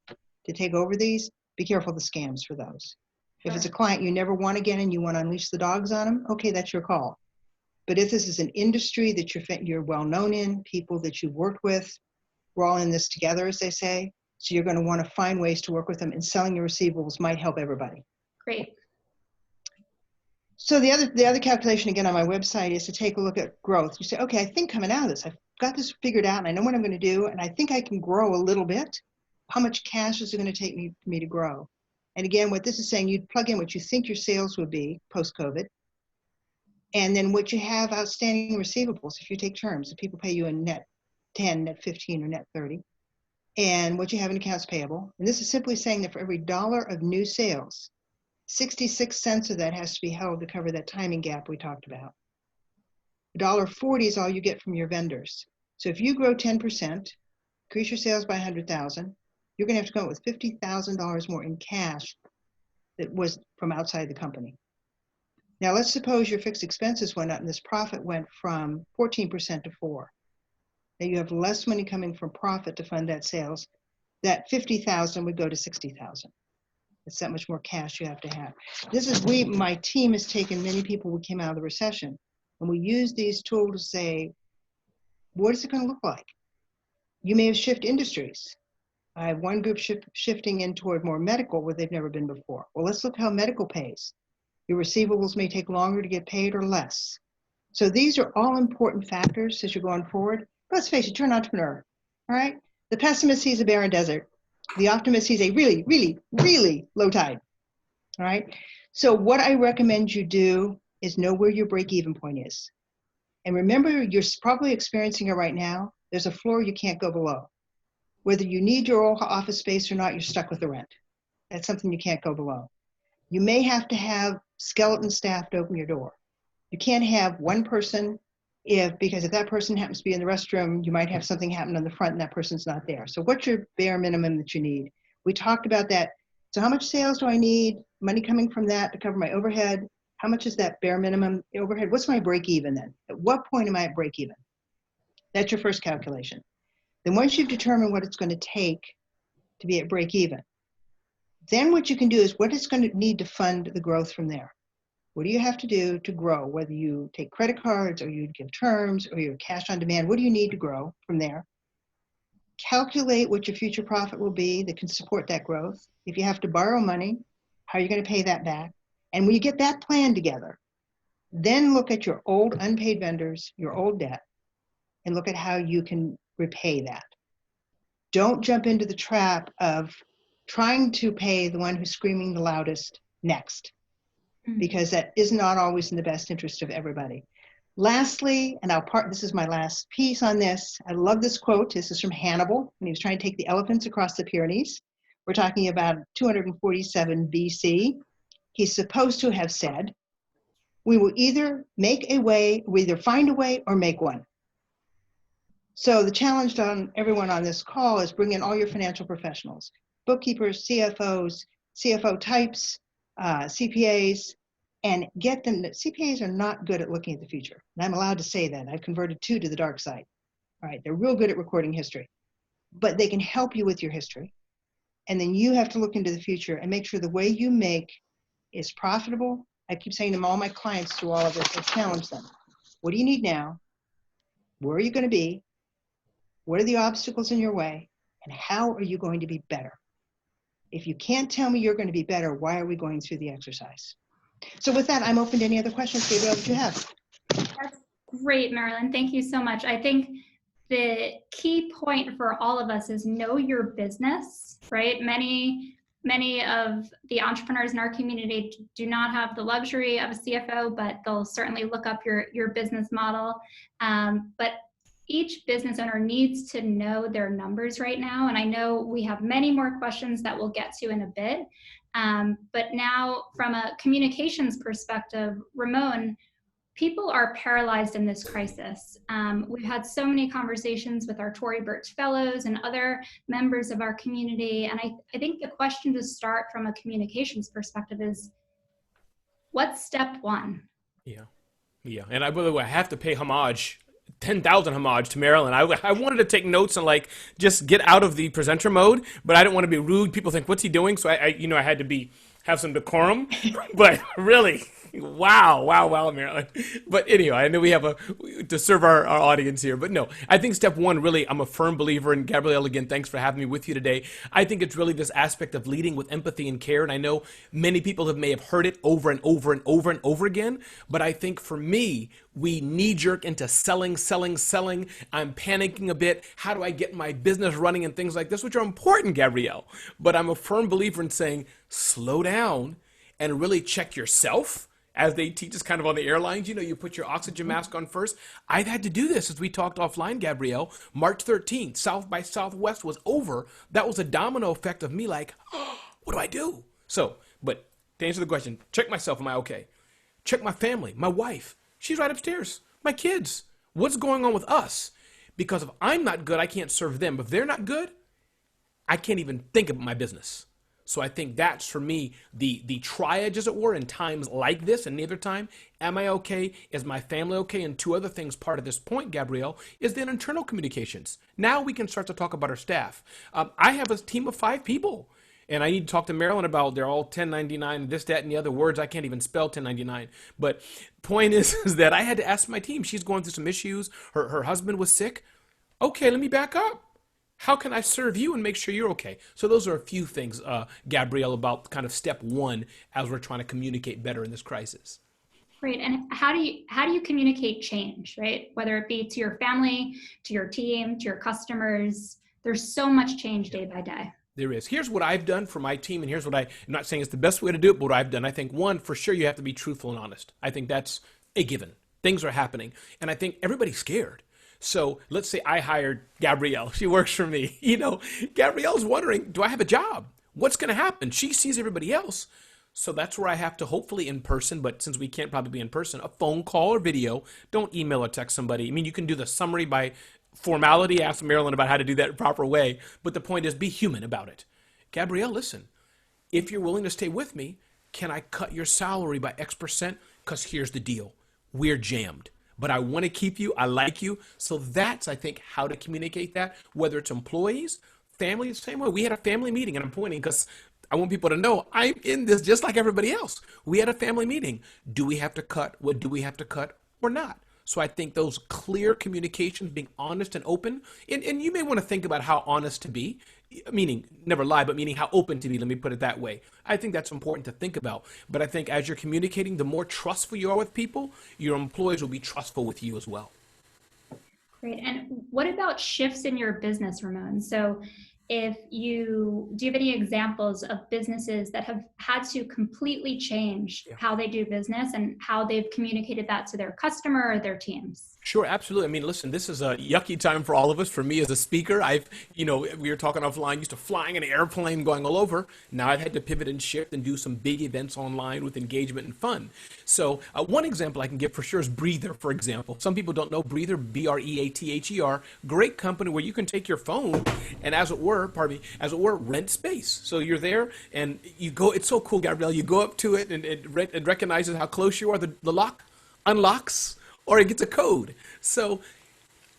to take over these. Be careful of the scams for those. Sure. If it's a client you never want again and you want to unleash the dogs on them, okay, that's your call. But if this is an industry that you're well known in, people that you've worked with, we're all in this together, as they say. So you're going to want to find ways to work with them, and selling your receivables might help everybody. Great. So the other calculation, again, on my website is to take a look at growth. You say, okay, I think coming out of this, I've got this figured out and I know what I'm going to do, and I think I can grow a little bit. How much cash is it going to take me to grow? And again, what this is saying, you'd plug in what you think your sales would be post-COVID, and then what you have outstanding receivables, if you take terms, if people pay you in net 10, net 15, or net 30, and what you have in accounts payable. And this is simply saying that for every dollar of new sales, 66 cents of that has to be held to cover that timing gap we talked about. $1.40 is all you get from your vendors. So if you grow 10%, increase your sales by 100,000, you're going to have to come up with $50,000 more in cash that was from outside the company. Now, let's suppose your fixed expenses went up and this profit went from 14% to 4%. Now you have less money coming from profit to fund that sales. That 50,000 would go to 60,000. It's that much more cash you have to have. This is, my team has taken many people who came out of the recession, and we use these tools to say, what is it going to look like? You may have shifted industries. I have one group shifting in toward more medical where they've never been before. Well, let's look how medical pays. Your receivables may take longer to get paid or less. So these are all important factors as you're going forward. But let's face it, you're an entrepreneur, all right? The pessimist sees a barren desert. The optimist sees a really, really, really low tide, all right? So what I recommend you do is know where your break-even point is. And remember, you're probably experiencing it right now. There's a floor you can't go below. Whether you need your old office space or not, you're stuck with the rent. That's something you can't go below. You may have to have skeleton staff to open your door. You can't have one person because if that person happens to be in the restroom, you might have something happen on the front and that person's not there. So what's your bare minimum that you need? We talked about that. So how much sales do I need? Money coming from that to cover my overhead? How much is that bare minimum overhead? What's my break even then? At what point am I at break even? That's your first calculation. Then once you've determined what it's going to take to be at break even, then what you can do is what is going to need to fund the growth from there. What do you have to do to grow? Whether you take credit cards or you give terms or you're cash on demand, what do you need to grow from there? Calculate what your future profit will be that can support that growth. If you have to borrow money, how are you going to pay that back? And when you get that plan together, then look at your old unpaid vendors, your old debt, and look at how you can repay that. Don't jump into the trap of trying to pay the one who's screaming the loudest next, because that is not always in the best interest of everybody. Lastly, and this is my last piece on this. I love this quote. This is from Hannibal when he was trying to take the elephants across the Pyrenees. We're talking about 247 BC. He's supposed to have said, we will either find a way or make one. So the challenge on everyone on this call is bring in all your financial professionals, bookkeepers, CFOs, CFO types, CPAs, and get them. CPAs are not good at looking at the future. And I'm allowed to say that. I've converted 2 to the dark side. All right, they're real good at recording history, but they can help you with your history. And then you have to look into the future and make sure the way you make is profitable. I keep saying to all my clients through all of this, I challenge them. What do you need now? Where are you going to be? What are the obstacles in your way? And how are you going to be better? If you can't tell me you're going to be better, why are we going through the exercise? So with that, I'm open to any other questions, Gabrielle, that you have. That's great, Marilyn. Thank you so much. I think the key point for all of us is know your business, right? Many of the entrepreneurs in our community do not have the luxury of a CFO, but they'll certainly look up your business model. But each business owner needs to know their numbers right now. And I know we have many more questions that we'll get to in a bit. But now from a communications perspective, Ramon, people are paralyzed in this crisis. We've had so many conversations with our Tory Burch Fellows and other members of our community. And I think the question to start from a communications perspective is, what's step one? Yeah. And by the way, I have to pay homage 10,000 homage to Marilyn. I wanted to take notes and just get out of the presenter mode, but I didn't want to be rude. People think, what's he doing? So I had to have some decorum, but really, wow, Marilyn. But anyway, I know we have to serve our audience here, but no, I think step one, really, I'm a firm believer, and Gabrielle, again, thanks for having me with you today. I think it's really this aspect of leading with empathy and care, and I know many people may have heard it over and over and over and over again, but I think for me, we knee-jerk into selling. I'm panicking a bit. How do I get my business running and things like this, which are important, Gabrielle. But I'm a firm believer in saying, slow down and really check yourself. As they teach us kind of on the airlines, you put your oxygen mask on first. I've had to do this as we talked offline, Gabrielle. March 13th, South by Southwest was over. That was a domino effect of me what do I do? So, but to answer the question, check myself, am I okay? Check my family, my wife. She's right upstairs. My kids. What's going on with us? Because if I'm not good, I can't serve them. If they're not good, I can't even think of my business. So I think that's for me the triad, as it were, in times like this and neither time. Am I okay? Is my family okay? And two other things part of this point, Gabrielle, is then internal communications. Now we can start to talk about our staff. I have a team of 5 people. And I need to talk to Marilyn about they're all 1099, this, that, and the other words. I can't even spell 1099. But point is that I had to ask my team. She's going through some issues. Her husband was sick. Okay, let me back up. How can I serve you and make sure you're okay? So those are a few things, Gabrielle, about kind of step 1 as we're trying to communicate better in this crisis. Great. And how do you communicate change, right? Whether it be to your family, to your team, to your customers. There's so much change day by day. There is. Here's what I've done for my team, and here's what I'm not saying it's the best way to do it, but what I've done. I think, one, for sure, you have to be truthful and honest. I think that's a given. Things are happening, and I think everybody's scared. So let's say I hired Gabrielle. She works for me. Gabrielle's wondering, do I have a job? What's going to happen? She sees everybody else. So that's where I have to, hopefully in person, but since we can't probably be in person, a phone call or video. Don't email or text somebody. I mean, you can do the summary by formality, ask Marilyn about how to do that in a proper way. But the point is, be human about it. Gabrielle, listen, if you're willing to stay with me, can I cut your salary by X%? Because here's the deal. We're jammed. But I want to keep you. I like you. So that's, I think, how to communicate that, whether it's employees, family, the same way. We had a family meeting, and I'm pointing because I want people to know I'm in this just like everybody else. We had a family meeting. Do we have to cut? What do we have to cut or not? So I think those clear communications, being honest and open, and you may want to think about how honest to be, meaning never lie, but meaning how open to be. Let me put it that way. I think that's important to think about. But I think as you're communicating, the more trustful you are with people, your employees will be trustful with you as well. Great. And what about shifts in your business, Ramon? So do you have any examples of businesses that have had to completely change how they do business and how they've communicated that to their customer or their teams? Sure, absolutely. I mean, listen, this is a yucky time for all of us. For me as a speaker, we were talking offline, used to flying in an airplane going all over. Now I've had to pivot and shift and do some big events online with engagement and fun. So one example I can give for sure is Breather, for example. Some people don't know Breather, Breather, great company where you can take your phone and as it were, rent space. So you're there and you go, it's so cool, Gabrielle, you go up to it and it recognizes how close you are, the lock unlocks, or it gets a code. So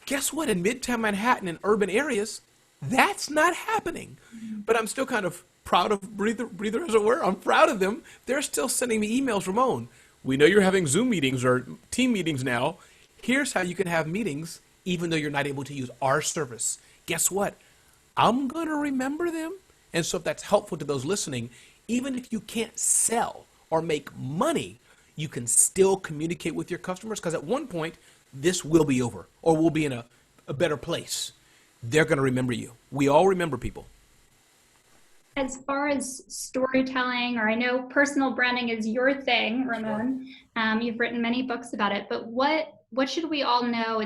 guess what? In Midtown Manhattan and urban areas, that's not happening. But I'm still kind of proud of Breather as it were. I'm proud of them. They're still sending me emails, Ramon. We know you're having Zoom meetings or team meetings now. Here's how you can have meetings even though you're not able to use our service. Guess what? I'm going to remember them. And so if that's helpful to those listening, even if you can't sell or make money, you can still communicate with your customers because at one point, this will be over or we'll be in a better place. They're going to remember you. We all remember people. As far as storytelling, or I know personal branding is your thing, Ramon. Sure. You've written many books about it, but what should we all know?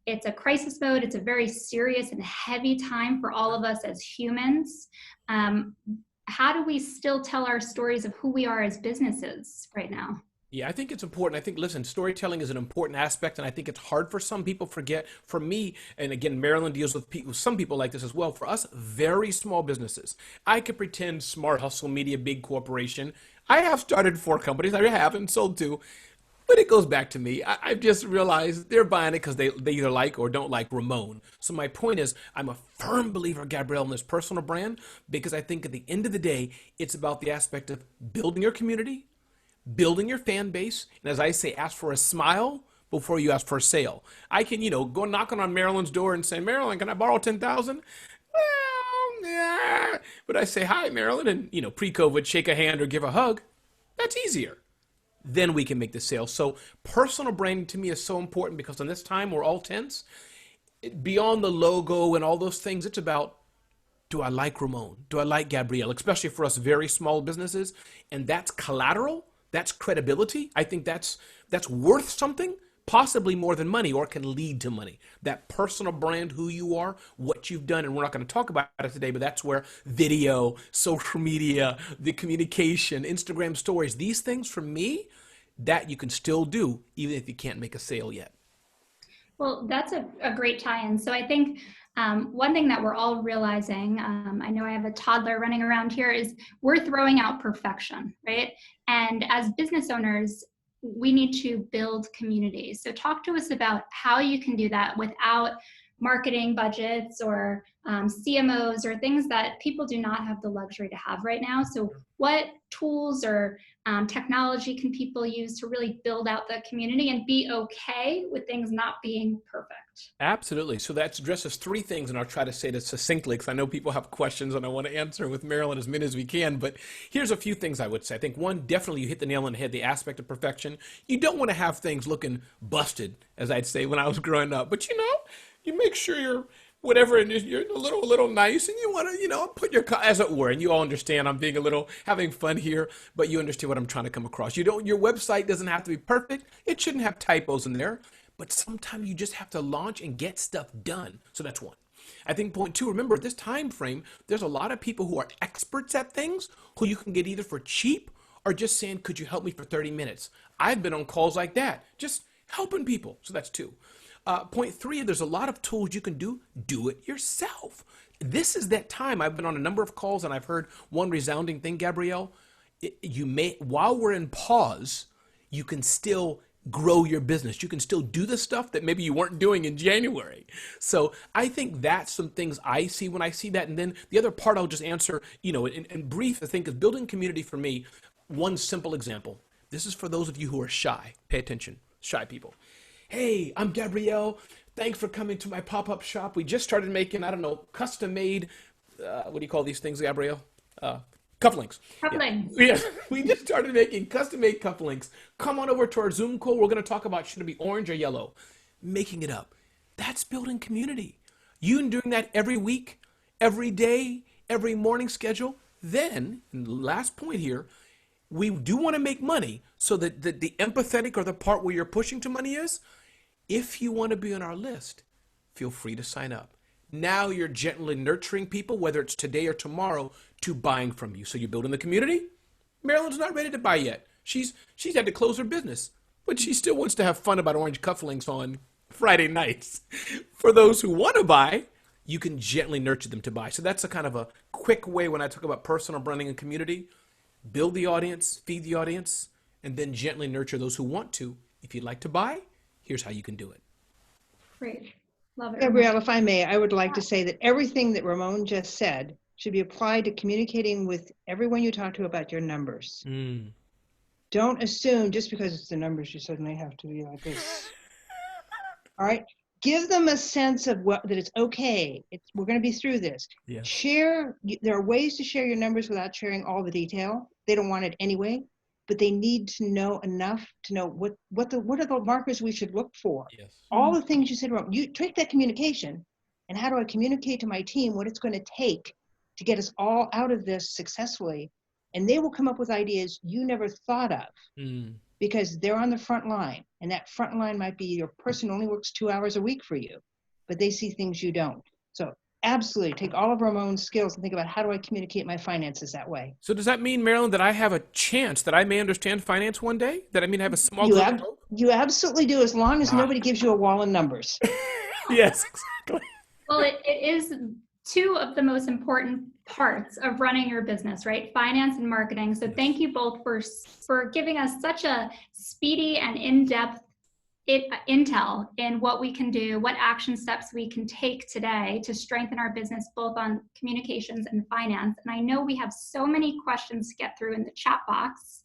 It's a crisis mode. It's a very serious and heavy time for all of us as humans. How do we still tell our stories of who we are as businesses right now? Yeah, I think it's important. I think, listen, storytelling is an important aspect, and I think it's hard for some people forget. For me, and again, Marilyn deals with some people like this as well. For us, very small businesses. I could pretend smart hustle media, big corporation. I have started 4 companies. I have and sold 2. But it goes back to me. I've just realized they're buying it because they either like or don't like Ramon. So my point is, I'm a firm believer, Gabrielle, in this personal brand because I think at the end of the day, it's about the aspect of building your community, building your fan base, and as I say, ask for a smile before you ask for a sale. I can, go knocking on Marilyn's door and say, Marilyn, can I borrow $10,000? Well, yeah. But I say, hi, Marilyn, and, pre-COVID, shake a hand or give a hug. That's easier. Then we can make the sale. So personal branding to me is so important because in this time we're all tense. Beyond the logo and all those things, it's about, do I like Ramon? Do I like Gabrielle? Especially for us very small businesses. And that's collateral. That's credibility. I think that's worth something, possibly more than money, or can lead to money. That personal brand, who you are, what you've done, and we're not going to talk about it today, but that's where video, social media, the communication, Instagram stories, these things for me, that you can still do, even if you can't make a sale yet. Well, that's a great tie-in. So I think one thing that we're all realizing, I know I have a toddler running around here, is we're throwing out perfection, right? And as business owners, we need to build communities. So talk to us about how you can do that without marketing budgets or CMOs or things that people do not have the luxury to have right now. So what tools or technology can people use to really build out the community and be okay with things not being perfect? Absolutely. So that addresses three things, and I'll try to say this succinctly because I know people have questions and I want to answer with Marilyn as many as we can. But here's a few things I would say. I think one, definitely you hit the nail on the head, the aspect of perfection. You don't want to have things looking busted, as I'd say when I was growing up. But you make sure you're whatever, and you're a little nice, and you want to, put your, as it were, and you all understand I'm being having fun here, but you understand what I'm trying to come across. Your website doesn't have to be perfect. It shouldn't have typos in there, but sometimes you just have to launch and get stuff done. So that's one. I think point two, remember this time frame, there's a lot of people who are experts at things who you can get either for cheap or just saying, could you help me for 30 minutes? I've been on calls like that, just helping people. So that's two. Point three, there's a lot of tools you can do it yourself. This is that time. I've been on a number of calls and I've heard one resounding thing, Gabrielle. While we're in pause, you can still grow your business. You can still do the stuff that maybe you weren't doing in January. So I think that's some things I see when I see that. And then the other part I'll just answer, in brief, I think is building community for me. One simple example. This is for those of you who are shy. Pay attention, shy people. Hey, I'm Gabrielle. Thanks for coming to my pop-up shop. We just started making, custom-made, what do you call these things, Gabrielle? Cufflinks. Cufflinks. Yeah, we just started making custom-made cufflinks. Come on over to our Zoom call. We're going to talk about should it be orange or yellow. Making it up. That's building community. You doing that every week, every day, every morning schedule. Then, and the last point here, we do want to make money so that the empathetic or the part where you're pushing to money is, if you want to be on our list, feel free to sign up. Now you're gently nurturing people, whether it's today or tomorrow, to buying from you. So you're building the community. Marilyn's not ready to buy yet. She's had to close her business, but she still wants to have fun about orange cufflinks on Friday nights. For those who want to buy, you can gently nurture them to buy. So that's a kind of a quick way when I talk about personal branding and community. Build the audience, feed the audience, and then gently nurture those who want to. If you'd like to buy, here's how you can do it. Great. Love it. Gabrielle, if I may, I would like to say that everything that Ramon just said should be applied to communicating with everyone you talk to about your numbers. Don't assume just because it's the numbers you suddenly have to be like this. All right? Give them a sense of that it's okay. We're going to be through this. Yeah. There are ways to share your numbers without sharing all the detail. They don't want it anyway, but they need to know enough to know what are the markers we should look for. Yes. All the things you said, you take that communication, and how do I communicate to my team what it's going to take to get us all out of this successfully? And they will come up with ideas you never thought of. Because they're on the front line, and that front line might be your person only works 2 hours a week for you, but they see things you don't. So absolutely take all of Ramon's skills and think about how do I communicate my finances that way. So does that mean, Marilyn, that I have a chance that I may understand finance one day? That I mean have a small You absolutely do, as long as nobody gives you a wall of numbers. Yes, exactly. Well, it is two of the most important parts of running your business, right? Finance and marketing. So thank you both for giving us such a speedy and in-depth intel in what we can do, what action steps we can take today to strengthen our business, both on communications and finance. And I know we have so many questions to get through in the chat box.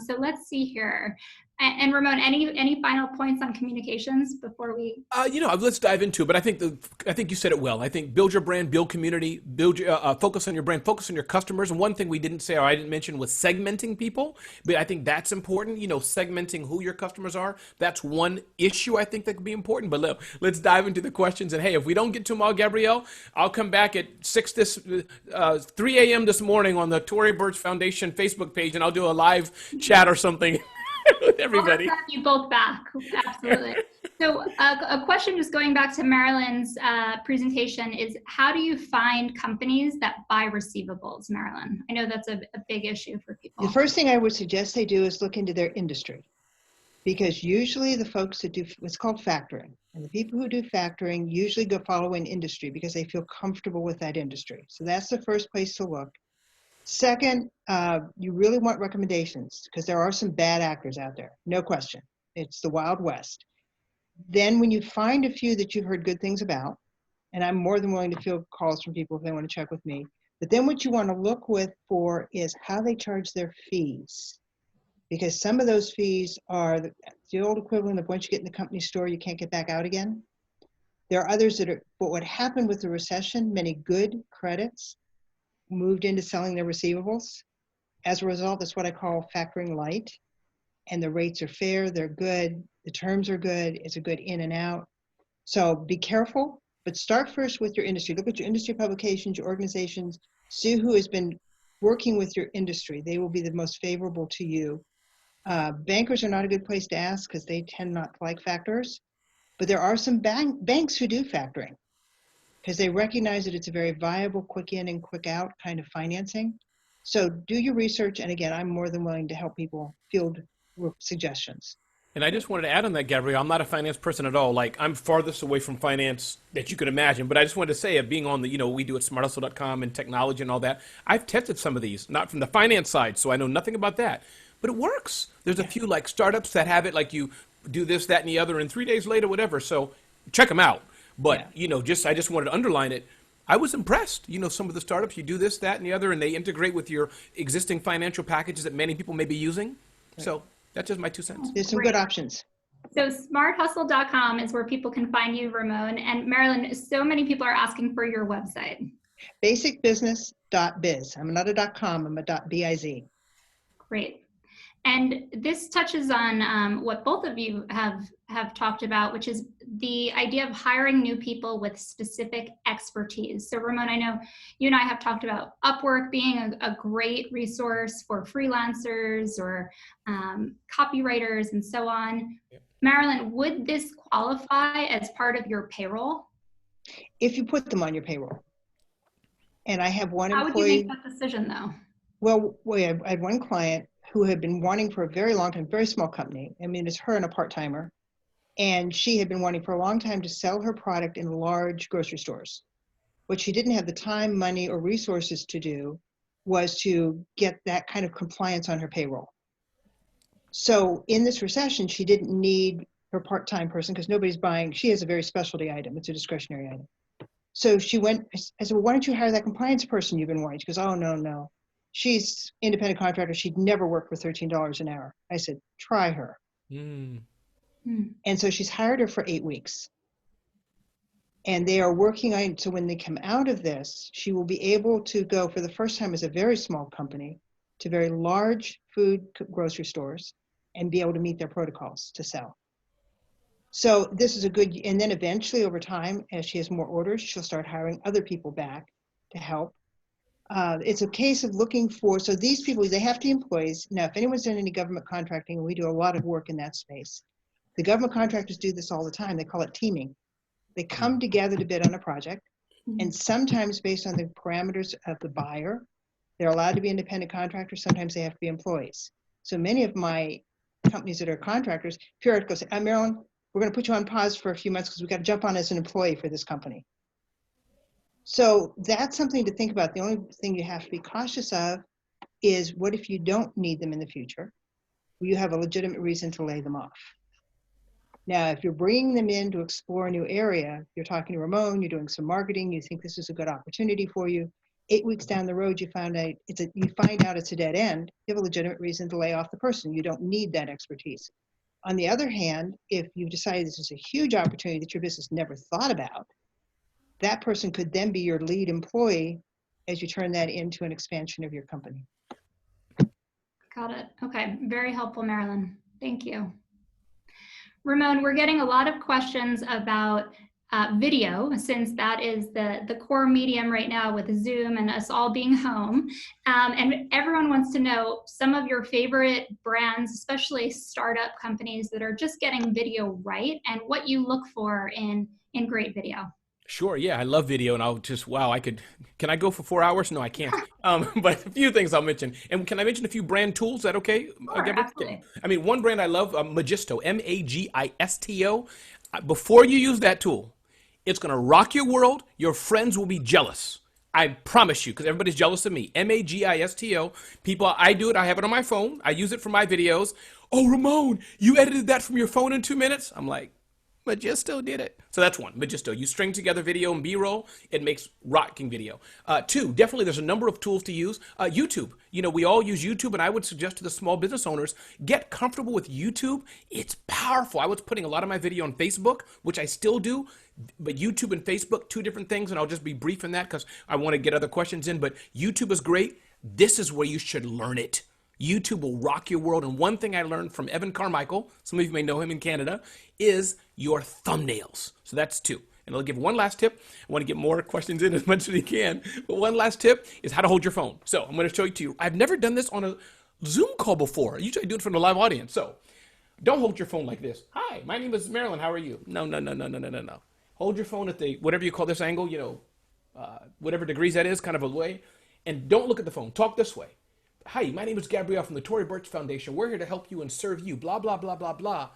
So let's see here. And Ramon, any final points on communications before we? Let's dive into it. But I think you said it well. I think build your brand, build community, build your focus on your brand, focus on your customers. And one thing we didn't say or I didn't mention was segmenting people. But I think that's important. Segmenting who your customers are. That's one issue I think that could be important. But let's dive into the questions. And hey, if we don't get to them all, Gabrielle, I'll come back at 3 a.m. this morning on the Tory Burch Foundation Facebook page, and I'll do a live chat or something. With everybody. I'll have you both back. Absolutely. So a question just going back to Marilyn's presentation is, how do you find companies that buy receivables, Marilyn? I know that's a big issue for people. The first thing I would suggest they do is look into their industry. Because usually the folks that do what's called factoring, and the people who do factoring usually go follow an industry because they feel comfortable with that industry. So that's the first place to look. Second, you really want recommendations because there are some bad actors out there, no question. It's the Wild West. Then when you find a few that you've heard good things about, and I'm more than willing to field calls from people if they want to check with me, but then what you want to look for is how they charge their fees. Because some of those fees are the old equivalent of once you get in the company store, you can't get back out again. There are others that are, but what happened with the recession, many good credits moved into selling their receivables. As a result, that's what I call factoring light. And the rates are fair, they're good, the terms are good, it's a good in and out. So be careful, but start first with your industry. Look at your industry publications, your organizations, see who has been working with your industry. They will be the most favorable to you. Bankers are not a good place to ask because they tend not to like factors, but there are some banks who do factoring because they recognize that it's a very viable, quick in and quick out kind of financing. So do your research, and again, I'm more than willing to help people field suggestions. And I just wanted to add on that, Gabrielle, I'm not a finance person at all. Like, I'm farthest away from finance that you could imagine. But I just wanted to say, being on the, we do at smarthustle.com and technology and all that, I've tested some of these, not from the finance side, so I know nothing about that. But it works. There's a few like startups that have it, like you do this, that, and the other, and 3 days later, whatever. So check them out. But, I just wanted to underline it. I was impressed. Some of the startups, you do this, that, and the other, and they integrate with your existing financial packages that many people may be using. Right. So that's just my 2 cents. There's some good options. So smarthustle.com is where people can find you, Ramon. And Marilyn, so many people are asking for your website. Basicbusiness.biz. I'm not a .com, I'm a .biz. Great. And this touches on what both of you have talked about, which is the idea of hiring new people with specific expertise. So Ramon, I know you and I have talked about Upwork being a great resource for freelancers or copywriters and so on. Yep. Marilyn, would this qualify as part of your payroll? If you put them on your payroll. And I have one employee. How would you make that decision though? Well, I had one client who had been wanting for a very long time, very small company. I mean, it's her and a part-timer. And she had been wanting for a long time to sell her product in large grocery stores. What she didn't have the time, money, or resources to do was to get that kind of compliance on her payroll. So in this recession, she didn't need her part-time person because nobody's buying. She has a very specialty item. It's a discretionary item. So she went, I said, well, why don't you hire that compliance person you've been wanting? She goes, oh, no. She's independent contractor. She'd never worked for $13 an hour. I said, try her. And so she's hired her for 8 weeks. And they are working on, so when they come out of this, she will be able to go for the first time as a very small company to very large food grocery stores and be able to meet their protocols to sell. So this is a good, and then eventually over time, as she has more orders, she'll start hiring other people back to help. It's a case of looking for, so these people, they have to be employees. Now, if anyone's done any government contracting, we do a lot of work in that space. The government contractors do this all the time. They call it teaming. They come together to bid on a project, and sometimes based on the parameters of the buyer, they're allowed to be independent contractors. Sometimes they have to be employees. So many of my companies that are contractors, periodically say, Marilyn, we're going to put you on pause for a few months because we've got to jump on as an employee for this company. So that's something to think about. The only thing you have to be cautious of is what if you don't need them in the future? Will you have a legitimate reason to lay them off? Now, if you're bringing them in to explore a new area, you're talking to Ramon, you're doing some marketing, you think this is a good opportunity for you. 8 weeks down the road, you find out it's a dead end. You have a legitimate reason to lay off the person. You don't need that expertise. On the other hand, if you've decided this is a huge opportunity that your business never thought about, that person could then be your lead employee as you turn that into an expansion of your company. Got it. Okay. Very helpful, Marilyn. Thank you. Ramon, we're getting a lot of questions about video, since that is the core medium right now with Zoom and us all being home. And everyone wants to know some of your favorite brands, especially startup companies that are just getting video right, and what you look for in great video. Sure. Yeah, I love video, and I'll just wow. Can I go for 4 hours? No, I can't. But a few things I'll mention, and can I mention a few brand tools? Is that okay, Sure, Deborah? Okay. absolutely. I mean, one brand I love, Magisto, Magisto. Before you use that tool, it's gonna rock your world. Your friends will be jealous. I promise you, because everybody's jealous of me. Magisto. People, I do it. I have it on my phone. I use it for my videos. Oh, Ramon, you edited that from your phone in 2 minutes? I'm like, Magisto did it. So that's one, Magisto. You string together video and B-roll, it makes rocking video. Two, definitely there's a number of tools to use. YouTube. You know, we all use YouTube, and I would suggest to the small business owners, get comfortable with YouTube. It's powerful. I was putting a lot of my video on Facebook, which I still do, but YouTube and Facebook, two different things, and I'll just be brief in that because I want to get other questions in, but YouTube is great. This is where you should learn it. YouTube will rock your world. And one thing I learned from Evan Carmichael, some of you may know him in Canada, is your thumbnails. So that's two. And I'll give one last tip. I want to get more questions in as much as you can. But one last tip is how to hold your phone. So I'm going to show it to you. I've never done this on a Zoom call before. Usually I do it from the live audience. So don't hold your phone like this. Hi, my name is Marilyn. How are you? No, no, no, no, no, no, no, no. Hold your phone at the, whatever you call this angle, whatever degrees that is, kind of a way. And don't look at the phone. Talk this way. Hi, my name is Gabrielle from the Tory Burch Foundation. We're here to help you and serve you, blah, blah, blah, blah, blah.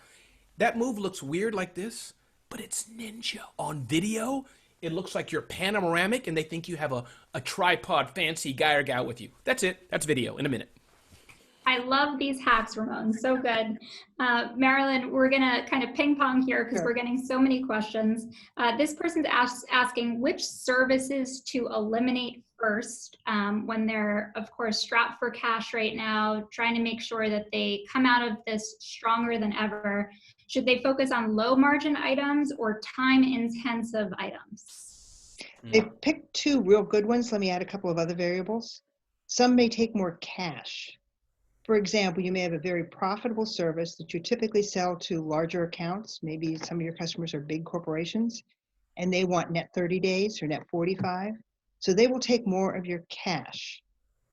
That move looks weird like this, but it's ninja. On video, it looks like you're panoramic and they think you have a tripod fancy guy or gal with you. That's it. That's video in a minute. I love these hacks, Ramon. So good. Marilyn, we're going to kind of ping pong here because we're getting so many questions. This person's asking which services to eliminate first when they're, of course, strapped for cash right now, trying to make sure that they come out of this stronger than ever. Should they focus on low margin items or time intensive items? They picked two real good ones. Let me add a couple of other variables. Some may take more cash. For example, you may have a very profitable service that you typically sell to larger accounts. Maybe some of your customers are big corporations and they want net 30 days or net 45. So they will take more of your cash.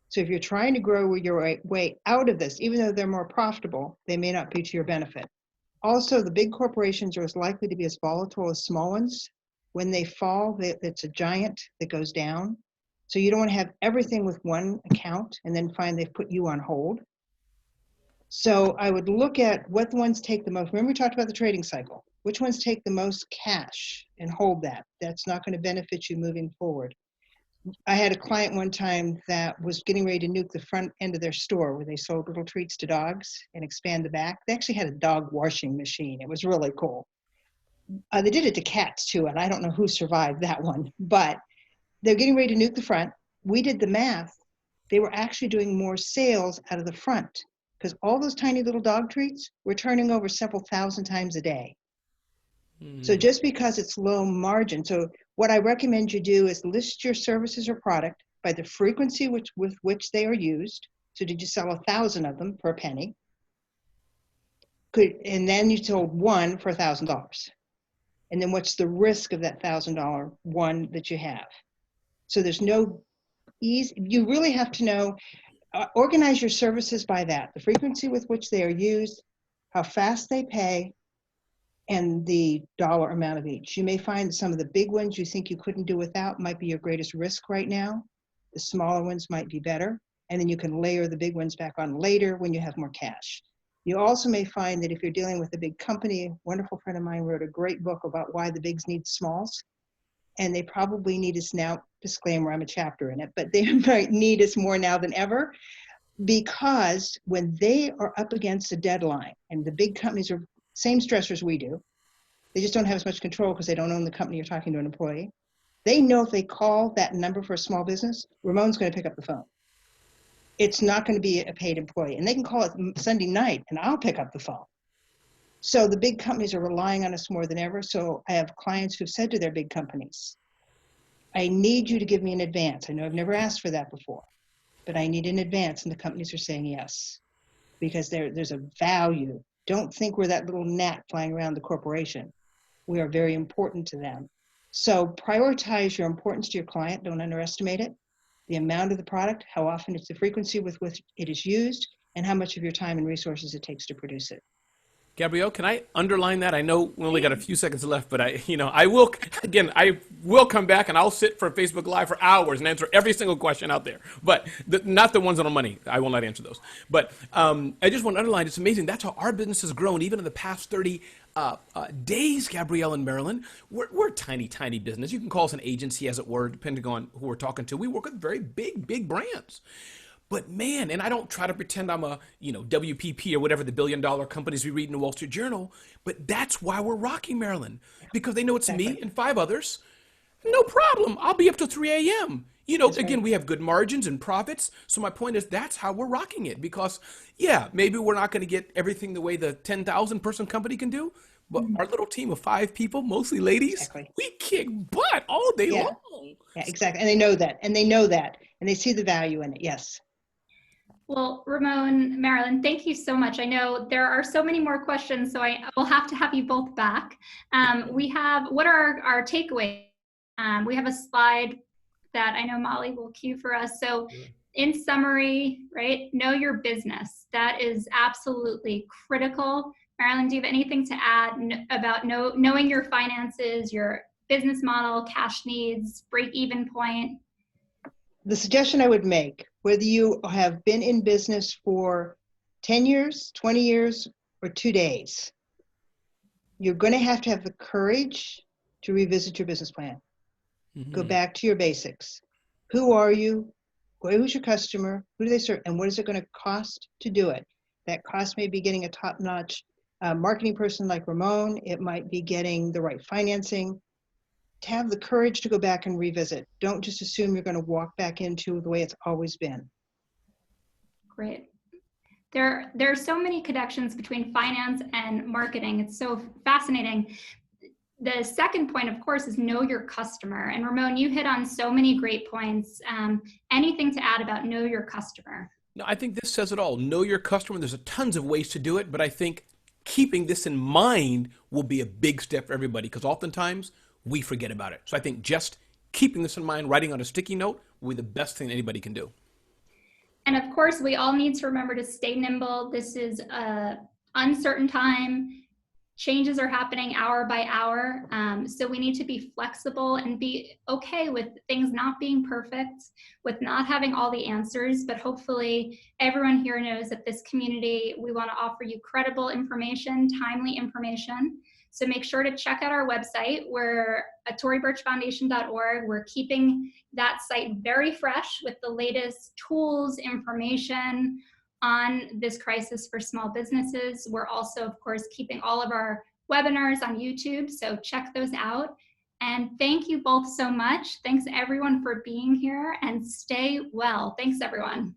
So if you're trying to grow your way out of this, even though they're more profitable, they may not be to your benefit. Also, the big corporations are as likely to be as volatile as small ones. When they fall, it's a giant that goes down. So you don't want to have everything with one account and then find they've put you on hold. So I would look at what ones take the most. Remember we talked about the trading cycle. Which ones take the most cash and hold that? That's not going to benefit you moving forward. I had a client one time that was getting ready to nuke the front end of their store where they sold little treats to dogs and expand the back. They actually had a dog washing machine. It was really cool. They did it to cats too, and I don't know who survived that one, but they're getting ready to nuke the front. We did the math. They were actually doing more sales out of the front because all those tiny little dog treats were turning over several thousand times a day. So just because it's low margin, so what I recommend you do is list your services or product by the frequency with which they are used. So did you sell 1,000 of them for a penny? And then you sold one for $1,000. And then what's the risk of that $1,000 one that you have? So there's no ease. You really have to know, organize your services by that, the frequency with which they are used, how fast they pay, and the dollar amount of each. You may find some of the big ones you think you couldn't do without might be your greatest risk right now. The smaller ones might be better. And then you can layer the big ones back on later when you have more cash. You also may find that if you're dealing with a big company, a wonderful friend of mine wrote a great book about why the bigs need smalls. And they probably need us now, disclaimer, I'm a chapter in it, but they might need us more now than ever, because when they are up against a deadline, and the big companies are same stressors we do, they just don't have as much control because they don't own the company. You're talking to an employee. They know if they call that number for a small business, Ramon's going to pick up the phone. It's not going to be a paid employee. And they can call it Sunday night and I'll pick up the phone. So the big companies are relying on us more than ever. So I have clients who've said to their big companies, I need you to give me an advance. I know I've never asked for that before, but I need an advance. And the companies are saying yes, because there's a value. Don't think we're that little gnat flying around the corporation. We are very important to them. So prioritize your importance to your client. Don't underestimate it. The amount of the product, how often it's the frequency with which it is used, and how much of your time and resources it takes to produce it. Gabrielle, can I underline that? I know we only got a few seconds left, but I will come back and I'll sit for Facebook Live for hours and answer every single question out there, but not the ones on money. I will not answer those. But I just want to underline, it's amazing. That's how our business has grown, even in the past 30 days, Gabrielle and Marilyn. We're a tiny, tiny business. You can call us an agency, as it were, depending on who we're talking to. We work with very big brands. But man, and I don't try to pretend I'm a, WPP or whatever the billion-dollar companies we read in the Wall Street Journal, but that's why we're rocking, Marilyn, because they know it's me and 5 others. No problem. I'll be up till 3 a.m. Again, we have good margins and profits. So my point is that's how we're rocking it, because maybe we're not going to get everything the way the 10,000 person company can do, but our little team of 5 people, mostly ladies, we kick butt all day long. Yeah, exactly. And they know that, and they see the value in it. Yes. Well, Ramon, Marilyn, thank you so much. I know there are so many more questions, so I will have to have you both back. What are our takeaways? We have a slide that I know Molly will cue for us. So in summary, right, know your business. That is absolutely critical. Marilyn, do you have anything to add about knowing your finances, your business model, cash needs, break-even point? The suggestion I would make, whether you have been in business for 10 years, 20 years, or 2 days, you're going to have the courage to revisit your business plan. Go back to your basics. Who are you? Who's your customer? Who do they serve? And what is it going to cost to do it? That cost may be getting a top-notch marketing person like Ramon. It might be getting the right financing. To have the courage to go back and revisit. Don't just assume you're going to walk back into the way it's always been. Great. There are so many connections between finance and marketing. It's so fascinating. The second point, of course, is know your customer. And Ramon, you hit on so many great points. Anything to add about know your customer? No, I think this says it all. Know your customer. There's tons of ways to do it, but I think keeping this in mind will be a big step for everybody, because oftentimes we forget about it. So I think just keeping this in mind, writing on a sticky note, will be the best thing anybody can do. And of course, we all need to remember to stay nimble. This is an uncertain time. Changes are happening hour by hour. So we need to be flexible and be okay with things not being perfect, with not having all the answers, but hopefully everyone here knows that this community, we want to offer you credible information, timely information. So make sure to check out our website. We're at torybirchfoundation.org. We're keeping that site very fresh with the latest tools, information on this crisis for small businesses. We're also, of course, keeping all of our webinars on YouTube, so check those out. And thank you both so much. Thanks everyone for being here, and stay well. Thanks everyone.